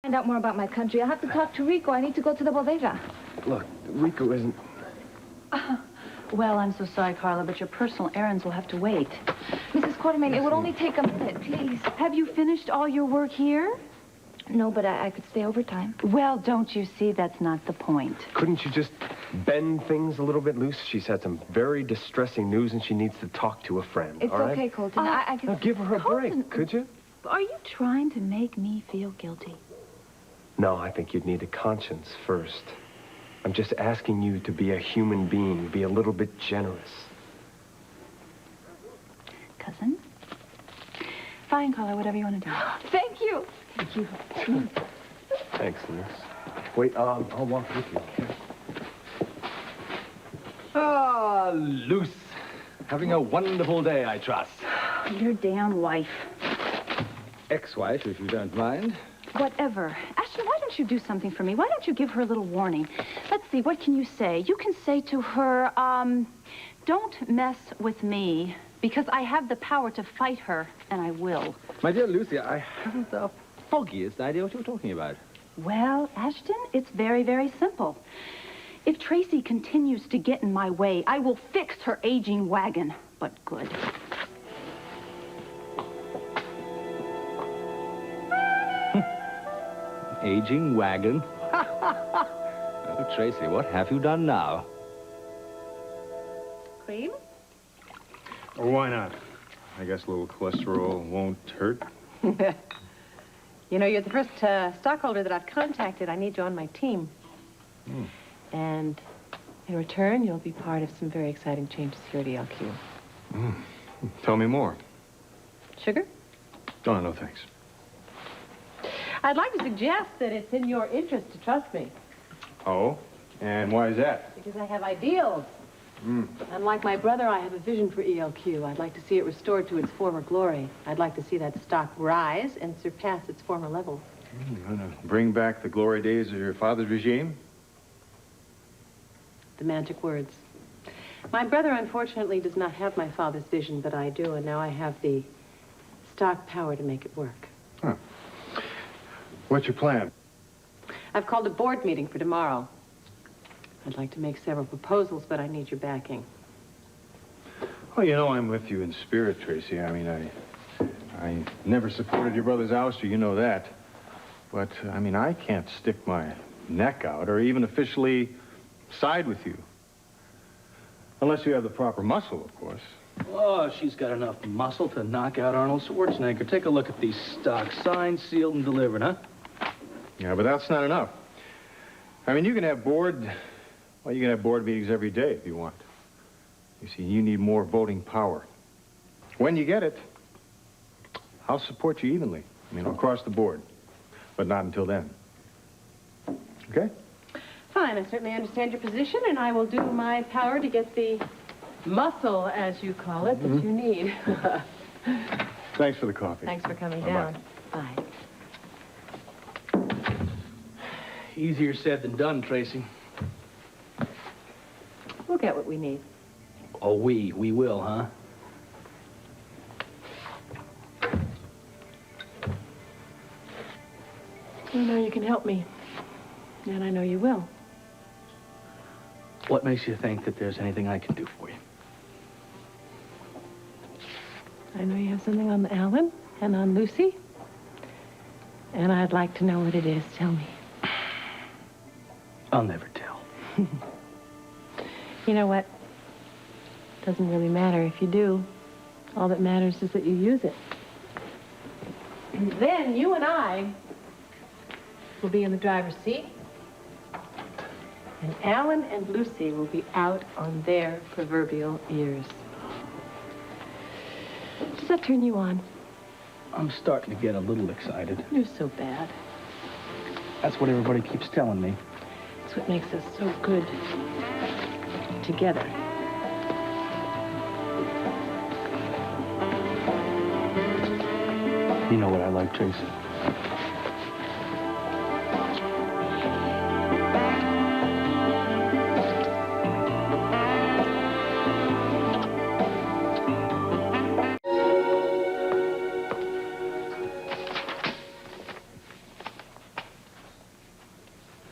Find out more about my country. I'll have to talk to Rico. I need to go to the bodega. Look, Rico isn't... Well, I'm so sorry, Carla, but your personal errands will have to wait. Mrs. Quartermain, it would only take a minute, please. Have you finished all your work here? No, but I could stay overtime. Well, don't you see, that's not the point. Couldn't you just bend things a little bit loose? She's had some very distressing news and she needs to talk to a friend, It's all right? okay, Colton. I can... Now give her a Colton, break, could you? Are you trying to make me feel guilty? No, I think you'd need a conscience first. I'm just asking you to be a human being, be a little bit generous. Cousin? Fine, Carla, whatever you want to do. Thank you. Thank you. Thanks, Liz. Wait, I'll walk with you, okay? Ah, Luce. Having a wonderful day, I trust. Your damn wife. Ex-wife, if you don't mind. Whatever. Ashton, why don't you do something for me? Why don't you give her a little warning? Let's see, what can you say? You can say to her, don't mess with me, because I have the power to fight her, and I will. My dear Lucy, I haven't the foggiest idea what you're talking about. Well, Ashton, it's very, very simple. If Tracy continues to get in my way, I will fix her aging wagon. But good. Aging wagon. Oh, Tracy, what have you done now? Cream? Or why not? I guess a little cholesterol won't hurt. You know, you're the first stockholder that I've contacted. I need you on my team. And in return, you'll be part of some very exciting changes here at ELQ. Tell me more. Sugar? Oh, no, thanks. I'd like to suggest that it's in your interest to trust me. Oh? And why is that? Because I have ideals. Unlike my brother, I have a vision for ELQ. I'd like to see it restored to its former glory. I'd like to see that stock rise and surpass its former level. You want to bring back the glory days of your father's regime? The magic words. My brother, unfortunately, does not have my father's vision, but I do, and now I have the stock power to make it work. Huh. What's your plan? I've called a board meeting for tomorrow. I'd like to make several proposals, but I need your backing. Well, you know I'm with you in spirit, Tracy. I mean, I never supported your brother's ouster, you know that. But, I mean, I can't stick my neck out or even officially side with you. Unless you have the proper muscle, of course. Oh, she's got enough muscle to knock out Arnold Schwarzenegger. Take a look at these stocks. Signed, sealed, and delivered, huh? Yeah, but that's not enough. I mean, you can have board meetings every day if you want. You see, you need more voting power. When you get it, I'll support you evenly, across the board. But not until then. Okay? Fine, I certainly understand your position, and I will do my power to get the muscle, as you call it, that you need. Thanks for the coffee. Thanks for coming Bye-bye. down. Bye. Easier said than done, Tracy. We'll get what we need. Oh, we will, huh? You know you can help me, and I know you will. What makes you think that there's anything I can do for you? I know you have something on Alan and on Lucy, and I'd like to know what it is. Tell me. I'll never tell. You know what? Doesn't really matter if you do. All that matters is that you use it. And then you and I will be in the driver's seat, and Alan and Lucy will be out on their proverbial ears. Does that turn you on? I'm starting to get a little excited. You're so bad. That's what everybody keeps telling me. That's what makes us so good together. You know what I like, Tracy?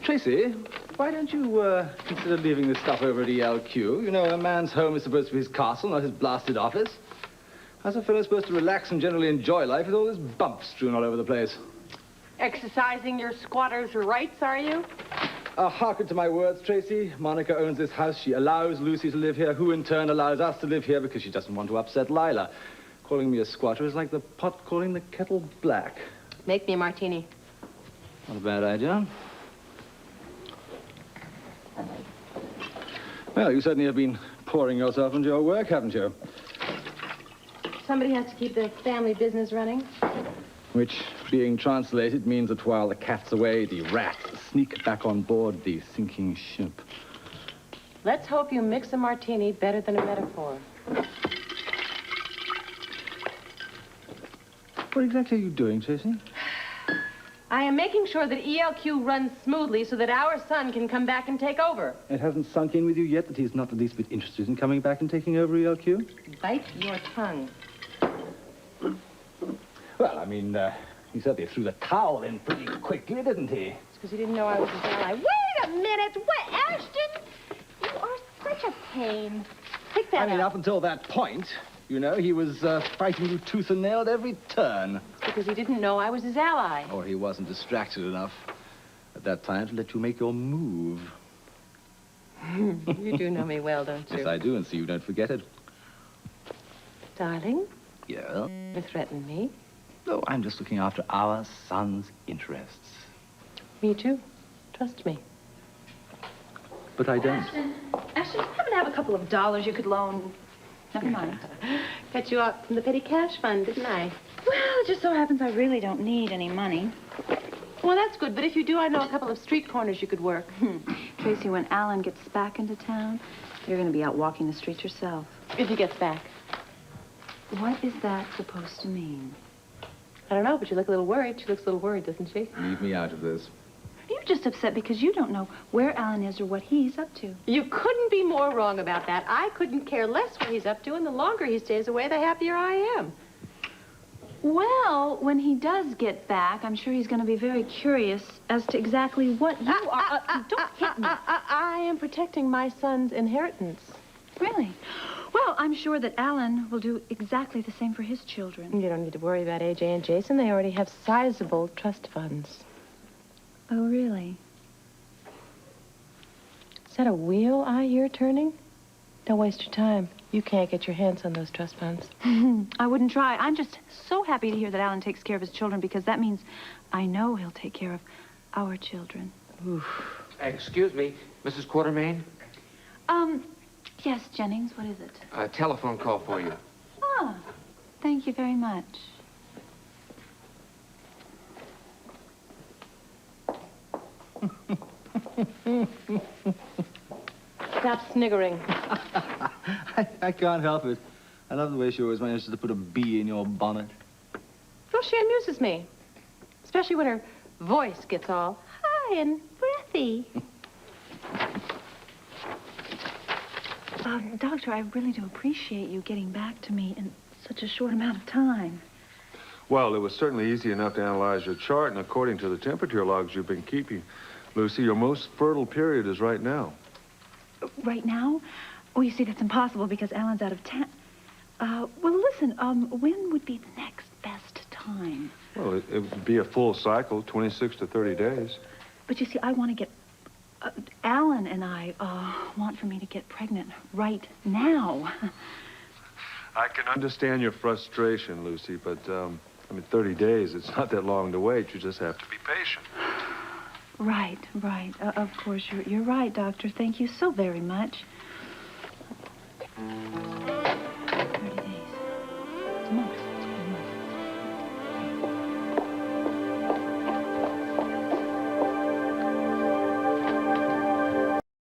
Tracy, why don't you consider leaving this stuff over at ELQ? You know, a man's home is supposed to be his castle, not his blasted office. How's a fellow supposed to relax and generally enjoy life with all this bump strewn all over the place? Exercising your squatter's rights, are you? Hearken to my words, Tracy. Monica owns this house. She allows Lucy to live here, who in turn allows us to live here because she doesn't want to upset Lila. Calling me a squatter is like the pot calling the kettle black. Make me a martini. Not a bad idea. Well, you certainly have been pouring yourself into your work, haven't you? Somebody has to keep the family business running. Which, being translated, means that while the cat's away, the rats sneak back on board the sinking ship. Let's hope you mix a martini better than a metaphor. What exactly are you doing, Tracy? I am making sure that ELQ runs smoothly so that our son can come back and take over. It hasn't sunk in with you yet that he's not the least bit interested in coming back and taking over ELQ? Bite your tongue. Well, I mean, he certainly threw the towel in pretty quickly, didn't he? It's because he didn't know I was his ally. Wait a minute! What, Ashton? You are such a pain. Pick that I mean, up. up until that point, you know, he was fighting you tooth and nail at every turn. Because he didn't know I was his ally. Or he wasn't distracted enough at that time to let you make your move. You do know me well, don't you? Yes, I do, and so you don't forget it. Darling, Yeah? you threaten me. No, I'm just looking after our son's interests. Me too. Trust me. But I don't. Ashton, you happen to have a couple of dollars you could loan? Never mind. Cut you out from the petty cash fund, didn't I? Well, it just so happens I really don't need any money. Well, that's good, but if you do, I know a couple of street corners you could work. Tracy, when Alan gets back into town, you're going to be out walking the streets yourself. If he gets back. What is that supposed to mean? I don't know, but you look a little worried. She looks a little worried, doesn't she? Leave me out of this. You're just upset because you don't know where Alan is or what he's up to. You couldn't be more wrong about that. I couldn't care less what he's up to, and the longer he stays away, the happier I am. Well, when he does get back, I'm sure he's going to be very curious as to exactly what you are up to. Don't hit me. I am protecting my son's inheritance. Really? Well, I'm sure that Alan will do exactly the same for his children. You don't need to worry about AJ and Jason. They already have sizable trust funds. Oh, really? Is that a wheel I hear turning? Don't waste your time. You can't get your hands on those trust funds. I wouldn't try. I'm just so happy to hear that Alan takes care of his children because that means I know he'll take care of our children. Oof. Excuse me, Mrs. Quartermain? Yes, Jennings, what is it? A telephone call for you. Ah, thank you very much. Stop sniggering. I can't help it. I love the way she always manages to put a bee in your bonnet. Well, she amuses me. Especially when her voice gets all high and breathy. Doctor, I really do appreciate you getting back to me in such a short amount of time. Well, it was certainly easy enough to analyze your chart, and according to the temperature logs you've been keeping, Lucy, your most fertile period is right now. Right now? Oh, you see, that's impossible because Alan's out of town. Well, listen, when would be the next best time? Well, it would be a full cycle, 26 to 30 days. But you see, I want to get... Alan and I want for me to get pregnant right now. I can understand your frustration, Lucy, but, I mean, 30 days, it's not that long to wait. You just have to be patient. Right. Of course, you're right, Doctor. Thank you so very much. 30 days. It's a month.